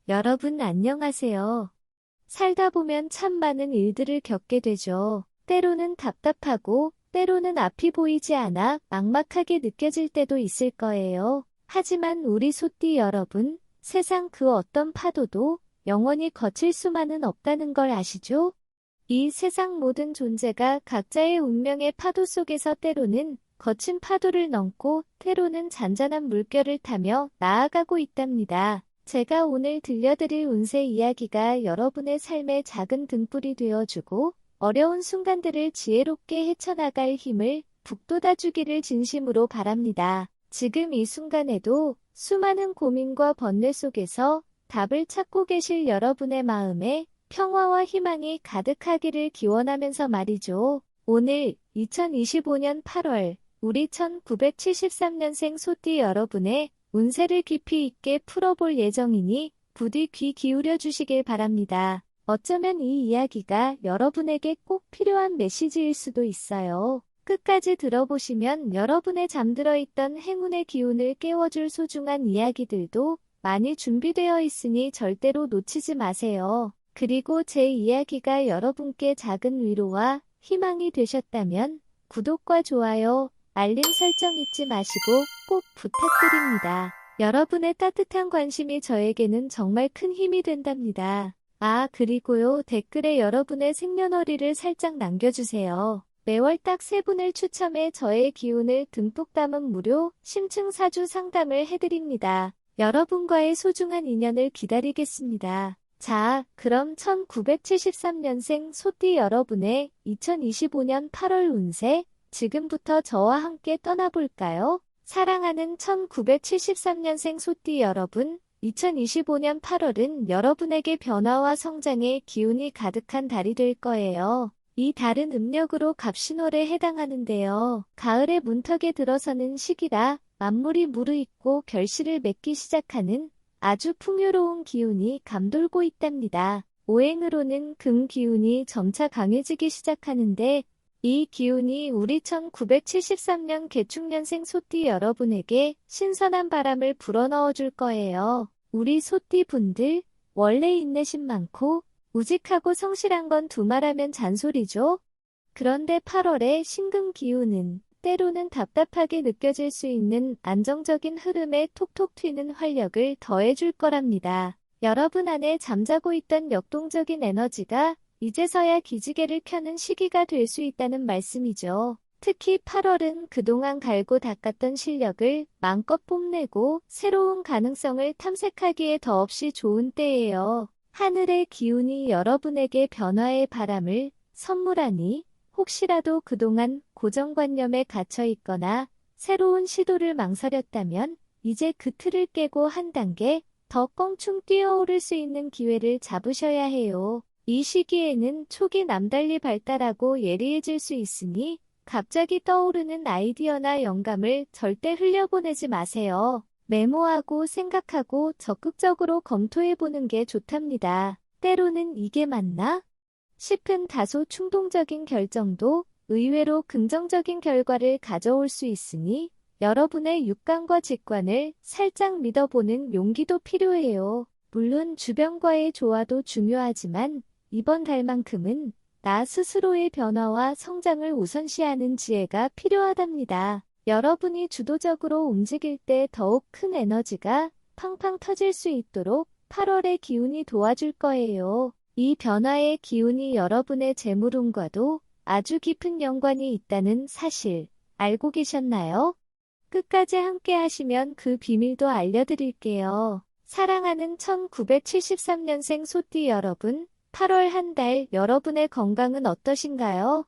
여러분 안녕하세요. 살다 보면 참 많은 일들을 겪게 되죠. 때로는 답답하고, 때로는 앞이 보이지 않아 막막하게 느껴질 때도 있을 거예요. 하지만 우리 소띠 여러분, 세상 그 어떤 파도도 영원히 거칠 수만은 없다는 걸 아시죠? 이 세상 모든 존재가 각자의 운명의 파도 속에서 때로는 거친 파도를 넘고 때로는 잔잔한 물결을 타며 나아가고 있답니다. 제가 오늘 들려드릴 운세 이야기가 여러분의 삶의 작은 등불이 되어주고 어려운 순간들을 지혜롭게 헤쳐나갈 힘을 북돋아주기를 진심으로 바랍니다. 지금 이 순간에도 수많은 고민과 번뇌 속에서 답을 찾고 계실 여러분의 마음에 평화와 희망이 가득하기를 기원하면서 말이죠. 오늘 2025년 8월 우리 1973년생 소띠 여러분의 운세를 깊이 있게 풀어볼 예정이니 부디 귀 기울여 주시길 바랍니다. 어쩌면 이 이야기가 여러분에게 꼭 필요한 메시지일 수도 있어요. 끝까지 들어보시면 여러분의 잠들어 있던 행운의 기운을 깨워줄 소중한 이야기들도 많이 준비되어 있으니 절대로 놓치지 마세요. 그리고 제 이야기가 여러분께 작은 위로와 희망이 되셨다면 구독과 좋아요, 알림 설정 잊지 마시고 꼭 부탁드립니다. 여러분의 따뜻한 관심이 저에게는 정말 큰 힘이 된답니다. 그리고요, 댓글에 여러분의 생년월일을 살짝 남겨주세요. 매월 딱 3분을 추첨해 저의 기운을 듬뿍 담은 무료 심층 사주 상담을 해드립니다. 여러분과의 소중한 인연을 기다리겠습니다. 자, 그럼 1973년생 소띠 여러분의 2025년 8월 운세 지금부터 저와 함께 떠나볼까요? 사랑하는 1973년생 소띠 여러분, 2025년 8월은 여러분에게 변화와 성장의 기운이 가득한 달이 될 거예요. 이 달은 음력으로 갑신월에 해당하는데요. 가을의 문턱에 들어서는 시기라 만물이 무르익고 결실을 맺기 시작하는 아주 풍요로운 기운이 감돌고 있답니다. 오행으로는 금 기운이 점차 강해지기 시작하는데 이 기운이 우리 1973년 개축년생 소띠 여러분에게 신선한 바람을 불어넣어 줄 거예요. 우리 소띠 분들, 원래 인내심 많고 우직하고 성실한 건 두말하면 잔소리죠? 그런데 8월의 신금 기운은 때로는 답답하게 느껴질 수 있는 안정적인 흐름에 톡톡 튀는 활력을 더해줄 거랍니다. 여러분 안에 잠자고 있던 역동적인 에너지가 이제서야 기지개를 켜는 시기가 될 수 있다는 말씀이죠. 특히 8월은 그동안 갈고 닦았던 실력을 마음껏 뽐내고 새로운 가능성을 탐색하기에 더없이 좋은 때예요. 하늘의 기운이 여러분에게 변화의 바람을 선물하니 혹시라도 그동안 고정관념에 갇혀 있거나 새로운 시도를 망설였다면 이제 그 틀을 깨고 한 단계 더 껑충 뛰어오를 수 있는 기회를 잡으셔야 해요. 이 시기에는 촉이 남달리 발달하고 예리해질 수 있으니 갑자기 떠오르는 아이디어나 영감을 절대 흘려보내지 마세요. 메모하고 생각하고 적극적으로 검토해보는 게 좋답니다. 때로는 이게 맞나? 싶은 다소 충동적인 결정도 의외로 긍정적인 결과를 가져올 수 있으니 여러분의 육감과 직관을 살짝 믿어보는 용기도 필요해요. 물론 주변과의 조화도 중요하지만 이번 달만큼은 나 스스로의 변화와 성장을 우선시하는 지혜가 필요하답니다. 여러분이 주도적으로 움직일 때 더욱 큰 에너지가 팡팡 터질 수 있도록 8월의 기운이 도와줄 거예요. 이 변화의 기운이 여러분의 재물운과도 아주 깊은 연관이 있다는 사실 알고 계셨나요? 끝까지 함께 하시면 그 비밀도 알려드릴게요. 사랑하는 1973년생 소띠 여러분, 8월 한 달 여러분의 건강은 어떠신가요?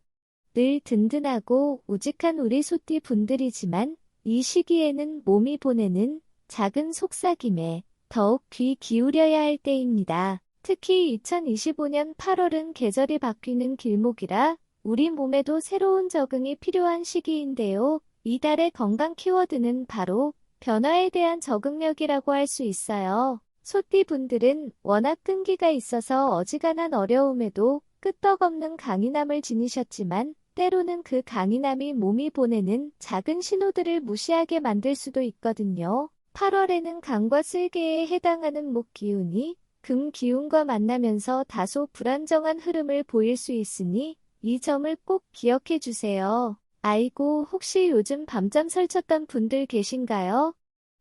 늘 든든하고 우직한 우리 소띠 분들이지만 이 시기에는 몸이 보내는 작은 속삭임에 더욱 귀 기울여야 할 때입니다. 특히 2025년 8월은 계절이 바뀌는 길목이라 우리 몸에도 새로운 적응이 필요한 시기인데요. 이달의 건강 키워드는 바로 변화에 대한 적응력이라고 할 수 있어요. 소띠 분들은 워낙 끈기가 있어서 어지간한 어려움에도 끄떡없는 강인함을 지니셨지만 때로는 그 강인함이 몸이 보내는 작은 신호들을 무시하게 만들 수도 있거든요. 8월에는 간과 쓸개에 해당하는 목 기운이 금 기운과 만나면서 다소 불안정한 흐름을 보일 수 있으니 이 점을 꼭 기억해 주세요. 아이고, 혹시 요즘 밤잠 설쳤던 분들 계신가요?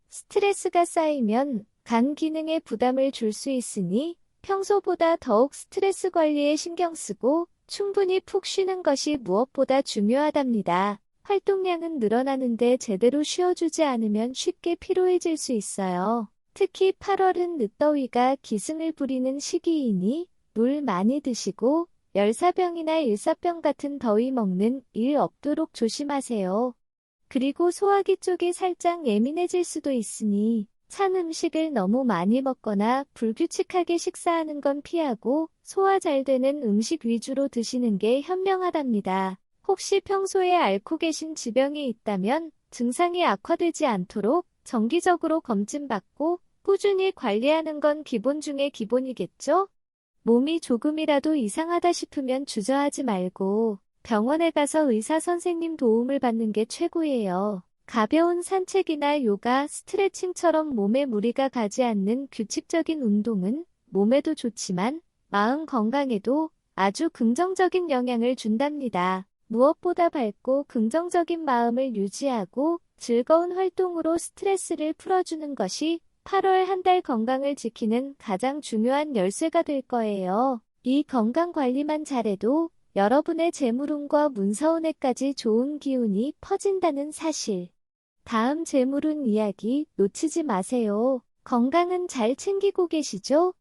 스트레스가 쌓이면 간 기능에 부담을 줄 수 있으니 평소보다 더욱 스트레스 관리에 신경 쓰고 충분히 푹 쉬는 것이 무엇보다 중요하답니다. 활동량은 늘어나는데 제대로 쉬어주지 않으면 쉽게 피로해질 수 있어요. 특히 8월은 늦더위가 기승을 부리는 시기이니 물 많이 드시고 열사병이나 일사병 같은 더위 먹는 일 없도록 조심하세요. 그리고 소화기 쪽이 살짝 예민해질 수도 있으니 찬 음식을 너무 많이 먹거나 불규칙하게 식사하는 건 피하고 소화 잘 되는 음식 위주로 드시는 게 현명하답니다. 혹시 평소에 앓고 계신 지병이 있다면 증상이 악화되지 않도록 정기적으로 검진받고 꾸준히 관리하는 건 기본 중에 기본이겠죠? 몸이 조금이라도 이상하다 싶으면 주저하지 말고 병원에 가서 의사 선생님 도움을 받는 게 최고예요. 가벼운 산책이나 요가, 스트레칭처럼 몸에 무리가 가지 않는 규칙적인 운동은 몸에도 좋지만 마음 건강에도 아주 긍정적인 영향을 준답니다. 무엇보다 밝고 긍정적인 마음을 유지하고 즐거운 활동으로 스트레스를 풀어주는 것이 8월 한 달 건강을 지키는 가장 중요한 열쇠가 될 거예요. 이 건강 관리만 잘해도 여러분의 재물운과 문서운에까지 좋은 기운이 퍼진다는 사실. 다음 재물운 이야기 놓치지 마세요. 건강은 잘 챙기고 계시죠?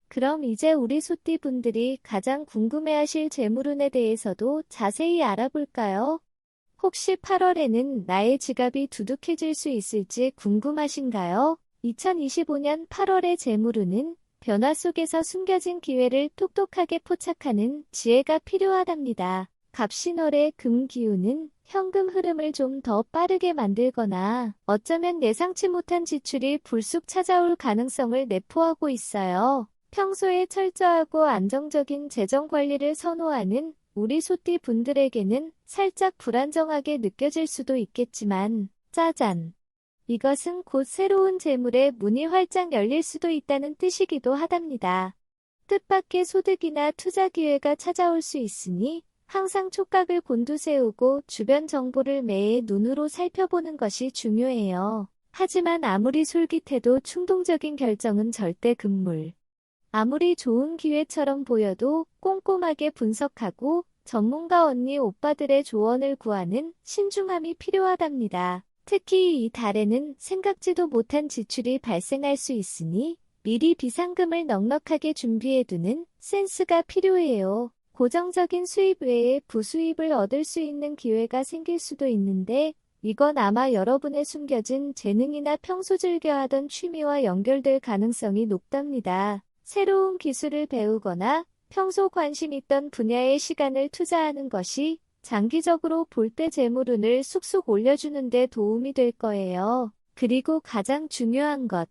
그럼 이제 우리 소띠분들이 가장 궁금해하실 재물운에 대해서도 자세히 알아볼까요? 혹시 8월에는 나의 지갑이 두둑해질 수 있을지 궁금하신가요? 2025년 8월의 재물운은 변화 속에서 숨겨진 기회를 똑똑하게 포착하는 지혜가 필요하답니다. 갑신월의 금 기운은 현금 흐름을 좀 더 빠르게 만들거나 어쩌면 예상치 못한 지출이 불쑥 찾아올 가능성을 내포하고 있어요. 평소에 철저하고 안정적인 재정 관리를 선호하는 우리 소띠 분들에게는 살짝 불안정하게 느껴질 수도 있겠지만, 짜잔! 이것은 곧 새로운 재물의 문이 활짝 열릴 수도 있다는 뜻이기도 하답니다. 뜻밖의 소득이나 투자 기회가 찾아올 수 있으니 항상 촉각을 곤두세우고 주변 정보를 매의 눈으로 살펴보는 것이 중요해요. 하지만 아무리 솔깃해도 충동적인 결정은 절대 금물. 아무리 좋은 기회처럼 보여도 꼼꼼하게 분석하고 전문가 언니 오빠들의 조언을 구하는 신중함이 필요하답니다. 특히 이 달에는 생각지도 못한 지출이 발생할 수 있으니 미리 비상금을 넉넉하게 준비해두는 센스가 필요해요. 고정적인 수입 외에 부수입을 얻을 수 있는 기회가 생길 수도 있는데 이건 아마 여러분의 숨겨진 재능이나 평소 즐겨하던 취미와 연결될 가능성이 높답니다. 새로운 기술을 배우거나 평소 관심 있던 분야에 시간을 투자하는 것이 장기적으로 볼 때 재물운을 쑥쑥 올려주는 데 도움이 될 거예요. 그리고 가장 중요한 것.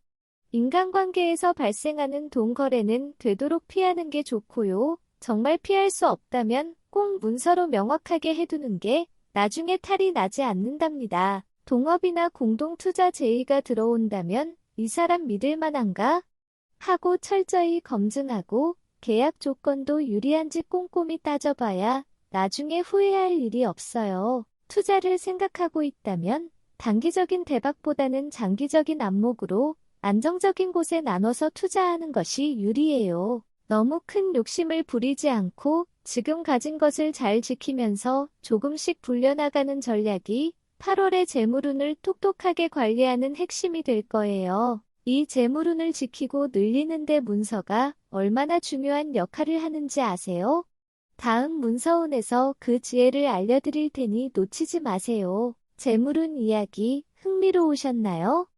인간관계에서 발생하는 돈 거래는 되도록 피하는 게 좋고요. 정말 피할 수 없다면 꼭 문서로 명확하게 해두는 게 나중에 탈이 나지 않는답니다. 동업이나 공동투자 제의가 들어온다면 이 사람 믿을 만한가? 하고 철저히 검증하고 계약 조건도 유리한지 꼼꼼히 따져봐야 나중에 후회할 일이 없어요. 투자를 생각하고 있다면 단기적인 대박보다는 장기적인 안목으로 안정적인 곳에 나눠서 투자하는 것이 유리해요. 너무 큰 욕심을 부리지 않고 지금 가진 것을 잘 지키면서 조금씩 불려나가는 전략이 8월의 재물운을 똑똑하게 관리하는 핵심이 될 거예요. 이 재물운을 지키고 늘리는 데 문서가 얼마나 중요한 역할을 하는지 아세요? 다음 문서운에서 그 지혜를 알려드릴 테니 놓치지 마세요. 재물운 이야기 흥미로우셨나요?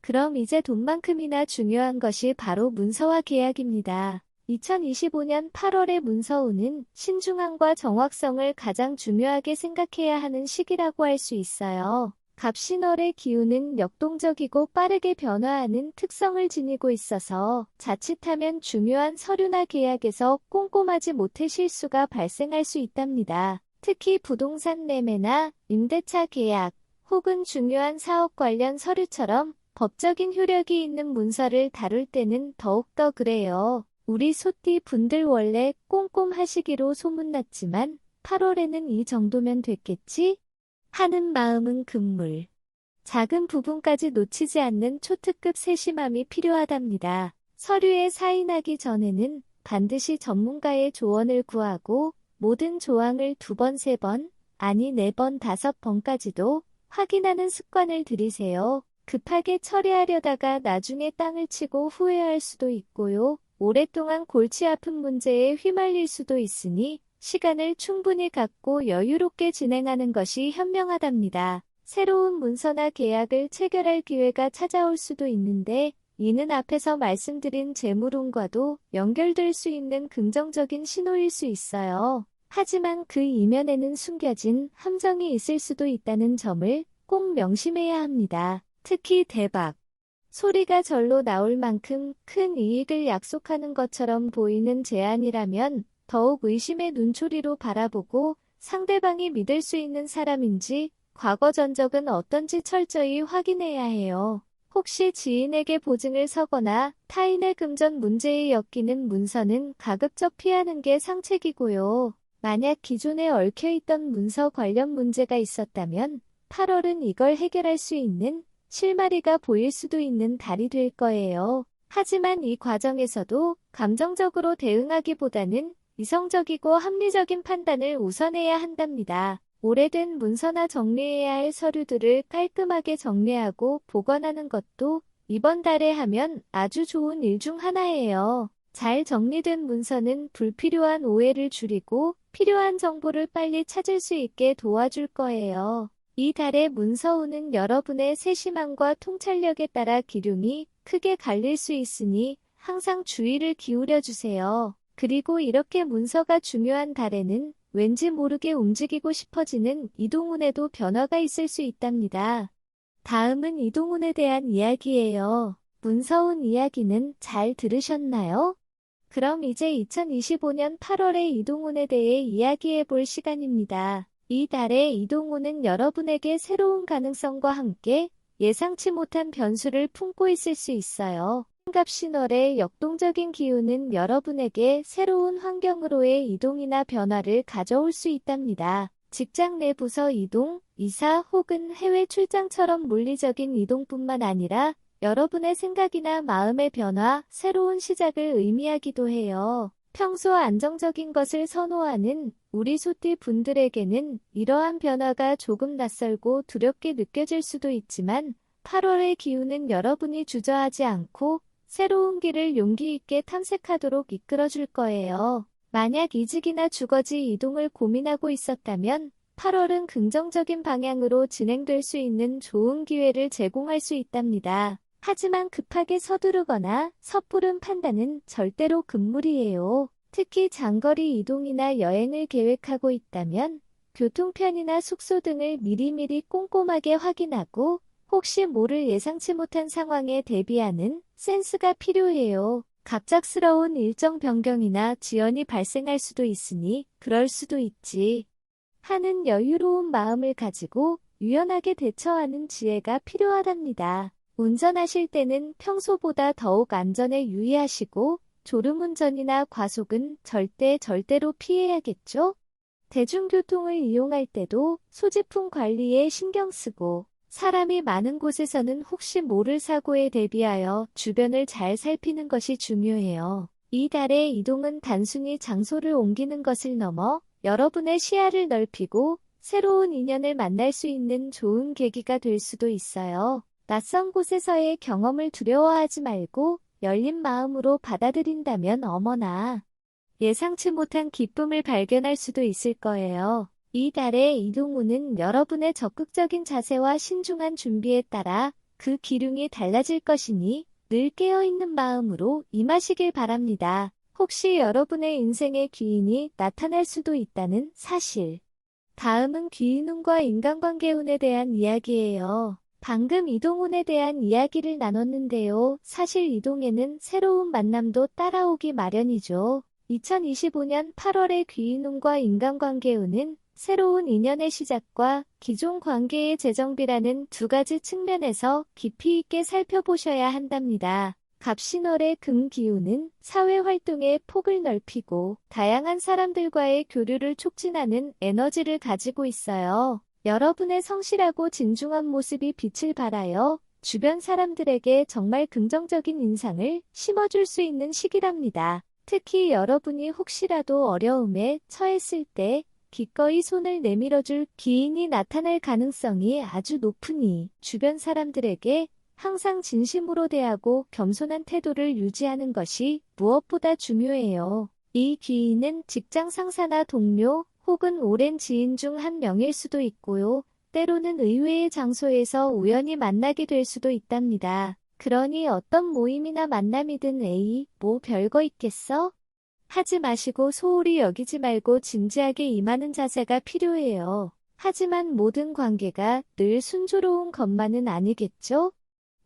그럼 이제 돈만큼이나 중요한 것이 바로 문서와 계약입니다. 2025년 8월의 문서운은 신중함과 정확성을 가장 중요하게 생각해야 하는 시기라고 할 수 있어요. 갑신월의 기운은 역동적이고 빠르게 변화하는 특성을 지니고 있어서 자칫하면 중요한 서류나 계약에서 꼼꼼하지 못해 실수가 발생할 수 있답니다. 특히 부동산 매매나 임대차 계약 혹은 중요한 사업 관련 서류처럼 법적인 효력이 있는 문서를 다룰 때는 더욱더 그래요. 우리 소띠 분들 원래 꼼꼼하시기로 소문났지만 8월에는 이 정도면 됐겠지? 하는 마음은 금물. 작은 부분까지 놓치지 않는 초특급 세심함이 필요하답니다. 서류에 사인하기 전에는 반드시 전문가의 조언을 구하고 모든 조항을 2번, 3번, 아니 4번, 5번까지도 확인하는 습관을 들이세요. 급하게 처리하려다가 나중에 땅을 치고 후회할 수도 있고요. 오랫동안 골치 아픈 문제에 휘말릴 수도 있으니 시간을 충분히 갖고 여유롭게 진행하는 것이 현명하답니다. 새로운 문서나 계약을 체결할 기회가 찾아올 수도 있는데 이는 앞에서 말씀드린 재물운과도 연결될 수 있는 긍정적인 신호일 수 있어요. 하지만 그 이면에는 숨겨진 함정이 있을 수도 있다는 점을 꼭 명심해야 합니다. 특히 대박 소리가 절로 나올 만큼 큰 이익을 약속하는 것처럼 보이는 제안이라면 더욱 의심의 눈초리로 바라보고 상대방이 믿을 수 있는 사람인지 과거 전적은 어떤지 철저히 확인해야 해요. 혹시 지인에게 보증을 서거나 타인의 금전 문제에 엮이는 문서는 가급적 피하는 게 상책이고요. 만약 기존에 얽혀있던 문서 관련 문제가 있었다면 8월은 이걸 해결할 수 있는 실마리가 보일 수도 있는 달이 될 거예요. 하지만 이 과정에서도 감정적으로 대응하기보다는 이성적이고 합리적인 판단을 우선해야 한답니다. 오래된 문서나 정리해야 할 서류들을 깔끔하게 정리하고 보관하는 것도 이번 달에 하면 아주 좋은 일 중 하나예요. 잘 정리된 문서는 불필요한 오해를 줄이고 필요한 정보를 빨리 찾을 수 있게 도와줄 거예요. 이 달의 문서운은 여러분의 세심함과 통찰력에 따라 기lun이 크게 갈릴 수 있으니 항상 주의를 기울여 주세요. 그리고 이렇게 문서가 중요한 달에는 왠지 모르게 움직이고 싶어지는 이동운에도 변화가 있을 수 있답니다. 다음은 이동운에 대한 이야기예요. 문서운 이야기는 잘 들으셨나요? 그럼 이제 2025년 8월의 이동운에 대해 이야기해 볼 시간입니다. 이 달의 이동운은 여러분에게 새로운 가능성과 함께 예상치 못한 변수를 품고 있을 수 있어요. 신갑신월의 역동적인 기운은 여러분에게 새로운 환경으로의 이동이나 변화를 가져올 수 있답니다. 직장 내 부서 이동, 이사 혹은 해외 출장처럼 물리적인 이동뿐만 아니라 여러분의 생각이나 마음의 변화, 새로운 시작을 의미하기도 해요. 평소 안정적인 것을 선호하는 우리 소띠 분들에게는 이러한 변화가 조금 낯설고 두렵게 느껴질 수도 있지만 8월의 기운은 여러분이 주저하지 않고 새로운 길을 용기 있게 탐색하도록 이끌어줄 거예요. 만약 이직이나 주거지 이동을 고민하고 있었다면 8월은 긍정적인 방향으로 진행될 수 있는 좋은 기회를 제공할 수 있답니다. 하지만 급하게 서두르거나 섣부른 판단은 절대로 금물이에요. 특히 장거리 이동이나 여행을 계획하고 있다면 교통편이나 숙소 등을 미리미리 꼼꼼하게 확인하고 혹시 모를 예상치 못한 상황에 대비하는 센스가 필요해요. 갑작스러운 일정 변경이나 지연이 발생할 수도 있으니 그럴 수도 있지 하는 여유로운 마음을 가지고 유연하게 대처하는 지혜가 필요하답니다. 운전하실 때는 평소보다 더욱 안전에 유의하시고 졸음운전이나 과속은 절대로 피해야겠죠? 대중교통을 이용할 때도 소지품 관리에 신경 쓰고 사람이 많은 곳에서는 혹시 모를 사고에 대비하여 주변을 잘 살피는 것이 중요해요. 이 달의 이동은 단순히 장소를 옮기는 것을 넘어 여러분의 시야를 넓히고 새로운 인연을 만날 수 있는 좋은 계기가 될 수도 있어요. 낯선 곳에서의 경험을 두려워하지 말고 열린 마음으로 받아들인다면 어머나 예상치 못한 기쁨을 발견할 수도 있을 거예요. 이 달의 이동운은 여러분의 적극적인 자세와 신중한 준비에 따라 그 기lun이 달라질 것이니 늘 깨어있는 마음으로 임하시길 바랍니다. 혹시 여러분의 인생의 귀인이 나타날 수도 있다는 사실. 다음은 귀인운과 인간관계운에 대한 이야기예요. 방금 이동운에 대한 이야기를 나눴는데요. 사실 이동에는 새로운 만남도 따라오기 마련이죠. 2025년 8월의 귀인운과 인간관계운은 새로운 인연의 시작과 기존 관계의 재정비라는 두 가지 측면에서 깊이 있게 살펴보셔야 한답니다. 갑신월의 금기운은 사회활동의 폭을 넓히고 다양한 사람들과의 교류를 촉진하는 에너지를 가지고 있어요. 여러분의 성실하고 진중한 모습이 빛을 발하여 주변 사람들에게 정말 긍정적인 인상을 심어줄 수 있는 시기랍니다. 특히 여러분이 혹시라도 어려움에 처했을 때 기꺼이 손을 내밀어줄 기인이 나타날 가능성이 아주 높으니 주변 사람들에게 항상 진심으로 대하고 겸손한 태도를 유지하는 것이 무엇보다 중요해요. 이 귀인은 직장 상사나 동료 혹은 오랜 지인 중 한 명일 수도 있고요. 때로는 의외의 장소에서 우연히 만나게 될 수도 있답니다. 그러니 어떤 모임이나 만남이든 에이, 뭐 별거 있겠어? 하지 마시고 소홀히 여기지 말고 진지하게 임하는 자세가 필요해요. 하지만 모든 관계가 늘 순조로운 것만은 아니겠죠?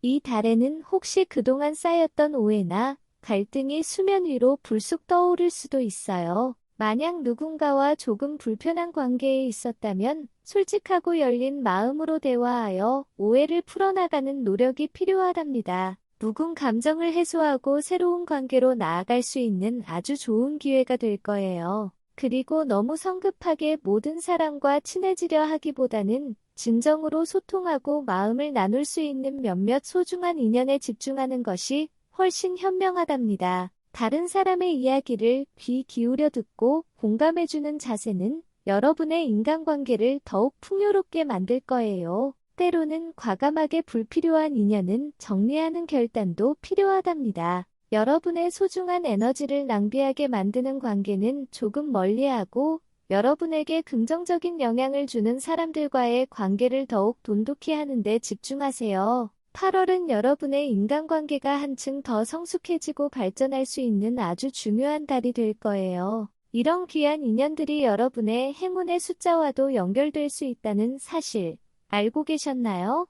이 달에는 혹시 그동안 쌓였던 오해나 갈등이 수면 위로 불쑥 떠오를 수도 있어요. 만약 누군가와 조금 불편한 관계에 있었다면 솔직하고 열린 마음으로 대화하여 오해를 풀어나가는 노력이 필요하답니다. 묵은 감정을 해소하고 새로운 관계로 나아갈 수 있는 아주 좋은 기회가 될 거예요. 그리고 너무 성급하게 모든 사람과 친해지려 하기보다는 진정으로 소통하고 마음을 나눌 수 있는 몇몇 소중한 인연에 집중하는 것이 훨씬 현명하답니다. 다른 사람의 이야기를 귀 기울여 듣고 공감해주는 자세는 여러분의 인간관계를 더욱 풍요롭게 만들 거예요. 때로는 과감하게 불필요한 인연은 정리하는 결단도 필요하답니다. 여러분의 소중한 에너지를 낭비하게 만드는 관계는 조금 멀리하고 여러분에게 긍정적인 영향을 주는 사람들과의 관계를 더욱 돈독히 하는 데 집중하세요. 8월은 여러분의 인간관계가 한층 더 성숙해지고 발전할 수 있는 아주 중요한 달이 될 거예요. 이런 귀한 인연들이 여러분의 행운의 숫자와도 연결될 수 있다는 사실 알고 계셨나요?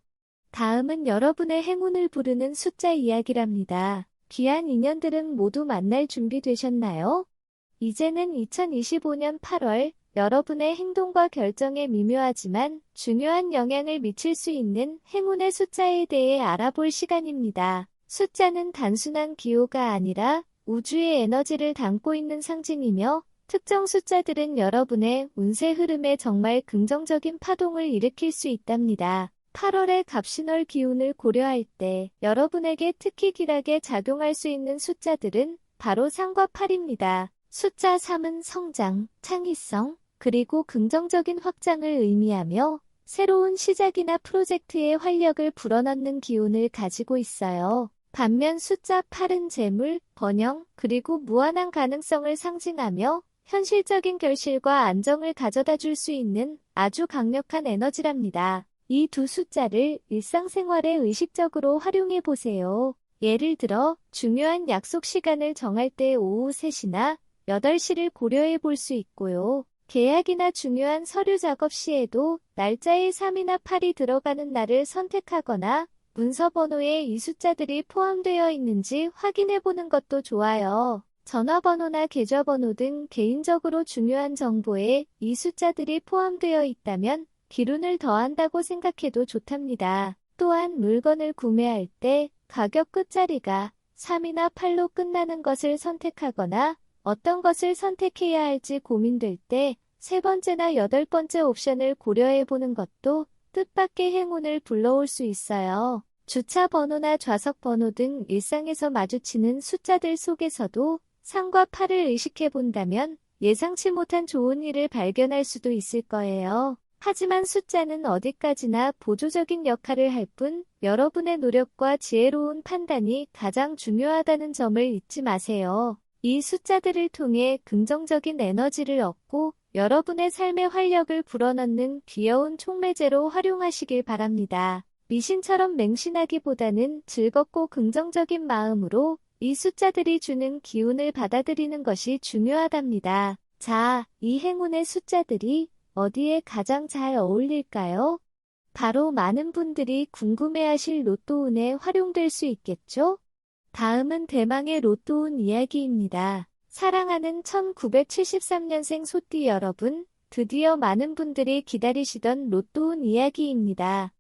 다음은 여러분의 행운을 부르는 숫자 이야기랍니다. 귀한 인연들은 모두 만날 준비 되셨나요? 이제는 2025년 8월 여러분의 행동과 결정에 미묘하지만 중요한 영향을 미칠 수 있는 행운의 숫자에 대해 알아볼 시간입니다. 숫자는 단순한 기호가 아니라 우주의 에너지를 담고 있는 상징이며 특정 숫자들은 여러분의 운세 흐름에 정말 긍정적인 파동을 일으킬 수 있답니다. 8월의 갑신월 기운을 고려할 때 여러분에게 특히 길하게 작용할 수 있는 숫자들은 바로 3과 8입니다. 숫자 3은 성장, 창의성, 그리고 긍정적인 확장을 의미하며 새로운 시작이나 프로젝트에 활력을 불어넣는 기운을 가지고 있어요. 반면 숫자 8은 재물, 번영, 그리고 무한한 가능성을 상징하며 현실적인 결실과 안정을 가져다 줄 수 있는 아주 강력한 에너지랍니다. 이 두 숫자를 일상생활에 의식적으로 활용해 보세요. 예를 들어 중요한 약속 시간을 정할 때 오후 3시나 8시를 고려해 볼 수 있고요. 계약이나 중요한 서류 작업 시에도 날짜에 3이나 8이 들어가는 날을 선택하거나 문서 번호에 이 숫자들이 포함되어 있는지 확인해 보는 것도 좋아요. 전화번호나 계좌번호 등 개인적으로 중요한 정보에 이 숫자들이 포함되어 있다면 기운을 더한다고 생각해도 좋답니다. 또한 물건을 구매할 때 가격 끝자리가 3이나 8로 끝나는 것을 선택하거나 어떤 것을 선택해야 할지 고민될 때 세 번째나 8번째 옵션을 고려해 보는 것도 뜻밖의 행운을 불러올 수 있어요. 주차 번호나 좌석 번호 등 일상에서 마주치는 숫자들 속에서도 3과 8을 의식해 본다면 예상치 못한 좋은 일을 발견할 수도 있을 거예요. 하지만 숫자는 어디까지나 보조적인 역할을 할 뿐 여러분의 노력과 지혜로운 판단이 가장 중요하다는 점을 잊지 마세요. 이 숫자들을 통해 긍정적인 에너지를 얻고 여러분의 삶의 활력을 불어넣는 귀여운 촉매제로 활용하시길 바랍니다. 미신처럼 맹신하기보다는 즐겁고 긍정적인 마음으로 이 숫자들이 주는 기운을 받아들이는 것이 중요하답니다. 자, 이 행운의 숫자들이 어디에 가장 잘 어울릴까요? 바로 많은 분들이 궁금해하실 로또운에 활용될 수 있겠죠? 다음은 대망의 로또운 이야기입니다. 사랑하는 1973년생 소띠 여러분, 드디어 많은 분들이 기다리시던 로또운 이야기입니다.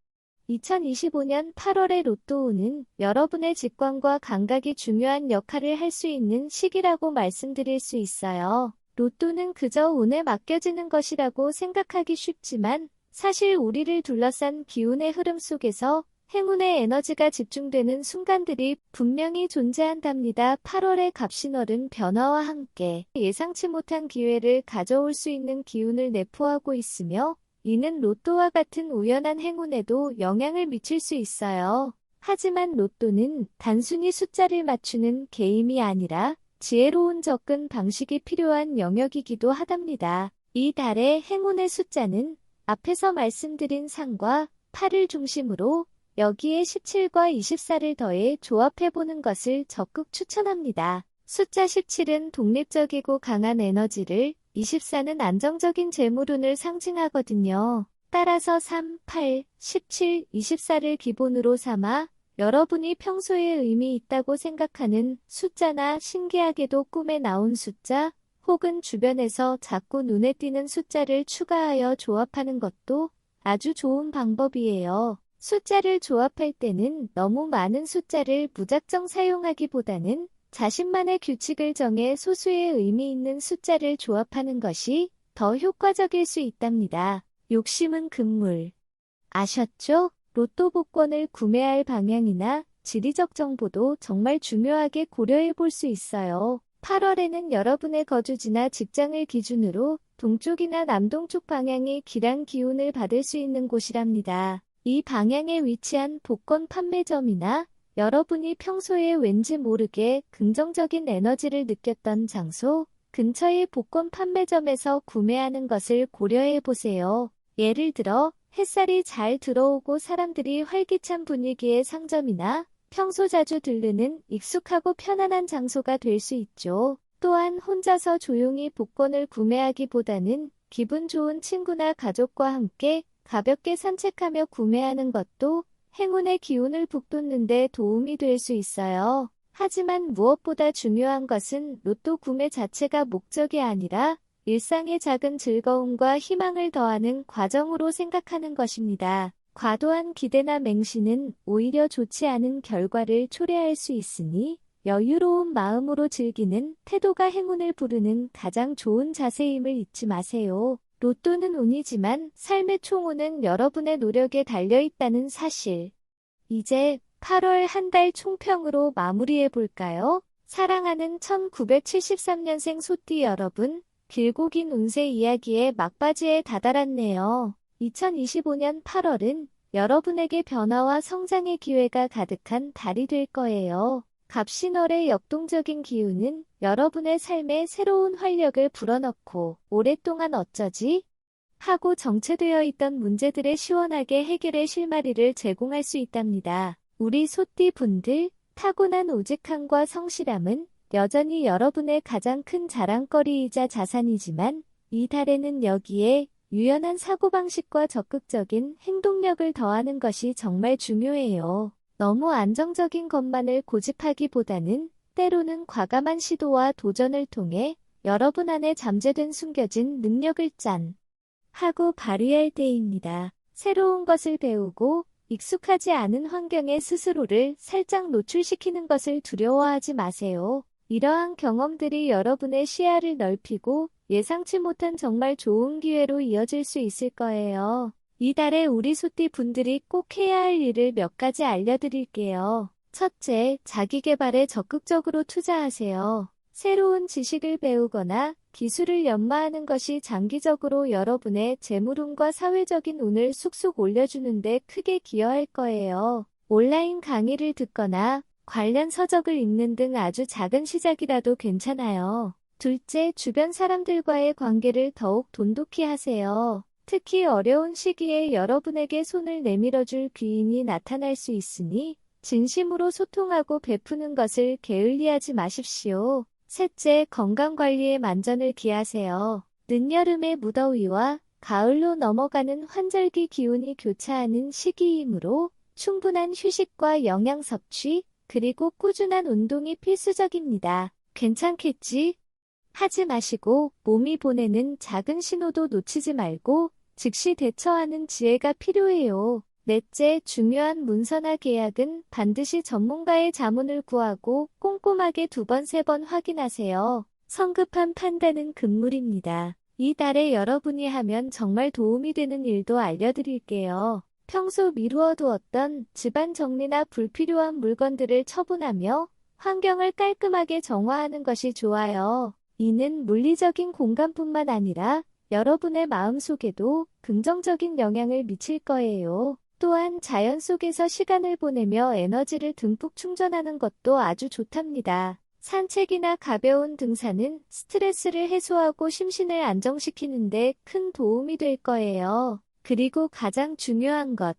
2025년 8월의 로또 운은 여러분의 직관과 감각이 중요한 역할을 할 수 있는 시기라고 말씀드릴 수 있어요. 로또는 그저 운에 맡겨지는 것이라고 생각하기 쉽지만 사실 우리를 둘러싼 기운의 흐름 속에서 행운의 에너지가 집중되는 순간들이 분명히 존재한답니다. 8월의 갑신월은 변화와 함께 예상치 못한 기회를 가져올 수 있는 기운을 내포하고 있으며 이는 로또와 같은 우연한 행운에도 영향을 미칠 수 있어요. 하지만 로또는 단순히 숫자를 맞추는 게임이 아니라 지혜로운 접근 방식이 필요한 영역이기도 하답니다. 이 달의 행운의 숫자는 앞에서 말씀드린 3과 8을 중심으로 여기에 17과 24를 더해 조합해보는 것을 적극 추천합니다. 숫자 17은 독립적이고 강한 에너지를, 24는 안정적인 재물운을 상징하거든요. 따라서 3, 8, 17, 24를 기본으로 삼아 여러분이 평소에 의미 있다고 생각하는 숫자나 신기하게도 꿈에 나온 숫자, 혹은 주변에서 자꾸 눈에 띄는 숫자를 추가하여 조합하는 것도 아주 좋은 방법이에요. 숫자를 조합할 때는 너무 많은 숫자를 무작정 사용하기보다는 자신만의 규칙을 정해 소수의 의미 있는 숫자를 조합하는 것이 더 효과적일 수 있답니다. 욕심은 금물. 아셨죠? 로또 복권을 구매할 방향이나 지리적 정보도 정말 중요하게 고려해 볼 수 있어요. 8월에는 여러분의 거주지나 직장을 기준으로 동쪽이나 남동쪽 방향이 기란 기운을 받을 수 있는 곳이랍니다. 이 방향에 위치한 복권 판매점이나 여러분이 평소에 왠지 모르게 긍정적인 에너지를 느꼈던 장소, 근처의 복권 판매점에서 구매하는 것을 고려해 보세요. 예를 들어 햇살이 잘 들어오고 사람들이 활기찬 분위기의 상점이나 평소 자주 들르는 익숙하고 편안한 장소가 될 수 있죠. 또한 혼자서 조용히 복권을 구매하기보다는 기분 좋은 친구나 가족과 함께 가볍게 산책하며 구매하는 것도 행운의 기운을 북돋는 데 도움이 될 수 있어요. 하지만 무엇보다 중요한 것은 로또 구매 자체가 목적이 아니라 일상의 작은 즐거움과 희망을 더하는 과정으로 생각하는 것입니다. 과도한 기대나 맹신은 오히려 좋지 않은 결과를 초래할 수 있으니 여유로운 마음으로 즐기는 태도가 행운을 부르는 가장 좋은 자세임을 잊지 마세요. 로또는 운이지만 삶의 총운은 여러분의 노력에 달려있다는 사실. 이제 8월 한 달 총평으로 마무리해볼까요? 사랑하는 1973년생 소띠 여러분, 길고 긴 운세 이야기의 막바지에 다다랐네요. 2025년 8월은 여러분에게 변화와 성장의 기회가 가득한 달이 될 거예요. 갑신월의 역동적인 기운은 여러분의 삶에 새로운 활력을 불어넣고 오랫동안 어쩌지? 하고 정체되어 있던 문제들의 시원하게 해결의 실마리를 제공할 수 있답니다. 우리 소띠 분들, 타고난 우직함과 성실함은 여전히 여러분의 가장 큰 자랑거리이자 자산이지만 이 달에는 여기에 유연한 사고방식과 적극적인 행동력을 더하는 것이 정말 중요해요. 너무 안정적인 것만을 고집하기보다는 때로는 과감한 시도와 도전을 통해 여러분 안에 잠재된 숨겨진 능력을 하고 발휘할 때입니다. 새로운 것을 배우고 익숙하지 않은 환경에 스스로를 살짝 노출시키는 것을 두려워하지 마세요. 이러한 경험들이 여러분의 시야를 넓히고 예상치 못한 정말 좋은 기회로 이어질 수 있을 거예요. 이달에 우리 소띠 분들이 꼭 해야 할 일을 몇 가지 알려드릴게요. 첫째, 자기계발에 적극적으로 투자하세요. 새로운 지식을 배우거나 기술을 연마하는 것이 장기적으로 여러분의 재물운과 사회적인 운을 쑥쑥 올려주는 데 크게 기여할 거예요. 온라인 강의를 듣거나 관련 서적을 읽는 등 아주 작은 시작이라도 괜찮아요. 둘째, 주변 사람들과의 관계를 더욱 돈독히 하세요. 특히 어려운 시기에 여러분에게 손을 내밀어줄 귀인이 나타날 수 있으니 진심으로 소통하고 베푸는 것을 게을리하지 마십시오. 셋째, 건강관리에 만전을 기하세요. 늦여름의 무더위와 가을로 넘어가는 환절기 기운이 교차하는 시기이므로 충분한 휴식과 영양 섭취, 그리고 꾸준한 운동이 필수적입니다. 괜찮겠지? 하지 마시고 몸이 보내는 작은 신호도 놓치지 말고 즉시 대처하는 지혜가 필요해요. 넷째, 중요한 문서나 계약은 반드시 전문가의 자문을 구하고 꼼꼼하게 2번, 3번 확인하세요. 성급한 판단은 금물입니다. 이 달에 여러분이 하면 정말 도움이 되는 일도 알려드릴게요. 평소 미루어두었던 집안 정리나 불필요한 물건들을 처분하며 환경을 깔끔하게 정화하는 것이 좋아요. 이는 물리적인 공간뿐만 아니라 여러분의 마음속에도 긍정적인 영향을 미칠 거예요. 또한 자연 속에서 시간을 보내며 에너지를 듬뿍 충전하는 것도 아주 좋답니다. 산책이나 가벼운 등산은 스트레스를 해소하고 심신을 안정시키는 데 큰 도움이 될 거예요. 그리고 가장 중요한 것,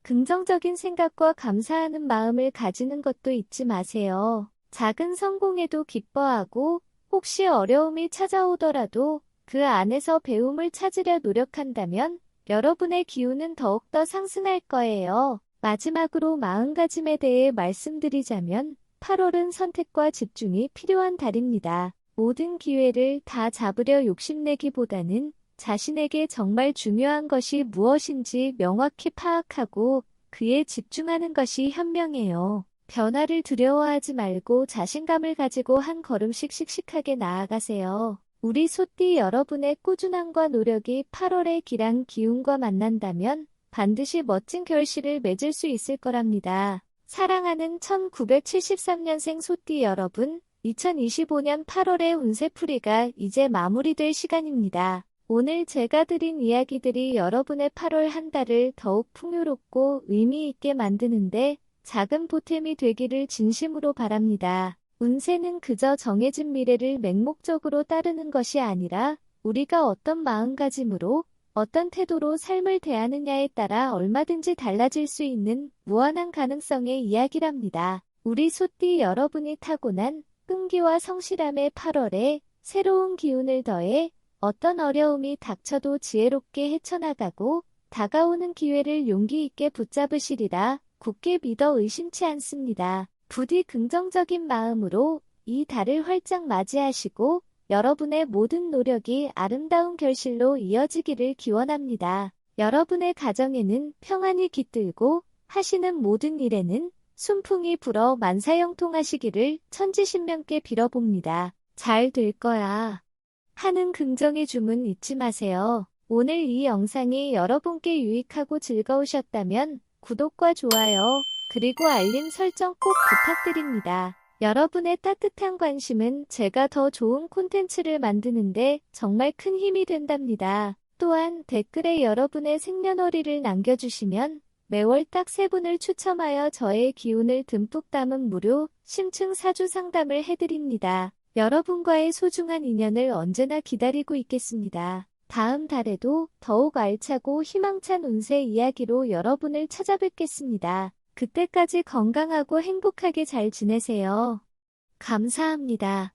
긍정적인 생각과 감사하는 마음을 가지는 것도 잊지 마세요. 작은 성공에도 기뻐하고 혹시 어려움이 찾아오더라도 그 안에서 배움을 찾으려 노력한다면 여러분의 기운은 더욱더 상승할 거예요. 마지막으로 마음가짐에 대해 말씀드리자면 8월은 선택과 집중이 필요한 달입니다. 모든 기회를 다 잡으려 욕심내기보다는 자신에게 정말 중요한 것이 무엇인지 명확히 파악하고 그에 집중하는 것이 현명해요. 변화를 두려워하지 말고 자신감을 가지고 한 걸음씩 씩씩하게 나아가세요. 우리 소띠 여러분의 꾸준함과 노력이 8월의 기랑 기운과 만난다면 반드시 멋진 결실을 맺을 수 있을 거랍니다. 사랑하는 1973년생 소띠 여러분, 2025년 8월의 운세풀이가 이제 마무리될 시간입니다. 오늘 제가 드린 이야기들이 여러분의 8월 한 달을 더욱 풍요롭고 의미 있게 만드는데 작은 보탬이 되기를 진심으로 바랍니다. 운세는 그저 정해진 미래를 맹목적으로 따르는 것이 아니라 우리가 어떤 마음가짐으로 어떤 태도로 삶을 대하느냐에 따라 얼마든지 달라질 수 있는 무한한 가능성의 이야기랍니다. 우리 소띠 여러분이 타고난 끈기와 성실함의 8월에 새로운 기운을 더해 어떤 어려움이 닥쳐도 지혜롭게 헤쳐나가고 다가오는 기회를 용기 있게 붙잡으시리라 굳게 믿어 의심치 않습니다. 부디 긍정적인 마음으로 이 달을 활짝 맞이하시고 여러분의 모든 노력이 아름다운 결실로 이어지기를 기원합니다. 여러분의 가정에는 평안이 깃들고 하시는 모든 일에는 순풍이 불어 만사형통하시기를 천지신명께 빌어봅니다. 잘 될 거야 하는 긍정의 주문 잊지 마세요. 오늘 이 영상이 여러분께 유익하고 즐거우셨다면 구독과 좋아요, 그리고 알림 설정 꼭 부탁드립니다. 여러분의 따뜻한 관심은 제가 더 좋은 콘텐츠를 만드는데 정말 큰 힘이 된답니다. 또한 댓글에 여러분의 생년월일을 남겨주시면 매월 딱 3분을 추첨하여 저의 기운을 듬뿍 담은 무료 심층 사주 상담을 해드립니다. 여러분과의 소중한 인연을 언제나 기다리고 있겠습니다. 다음 달에도 더욱 알차고 희망찬 운세 이야기로 여러분을 찾아뵙겠습니다. 그때까지 건강하고 행복하게 잘 지내세요. 감사합니다.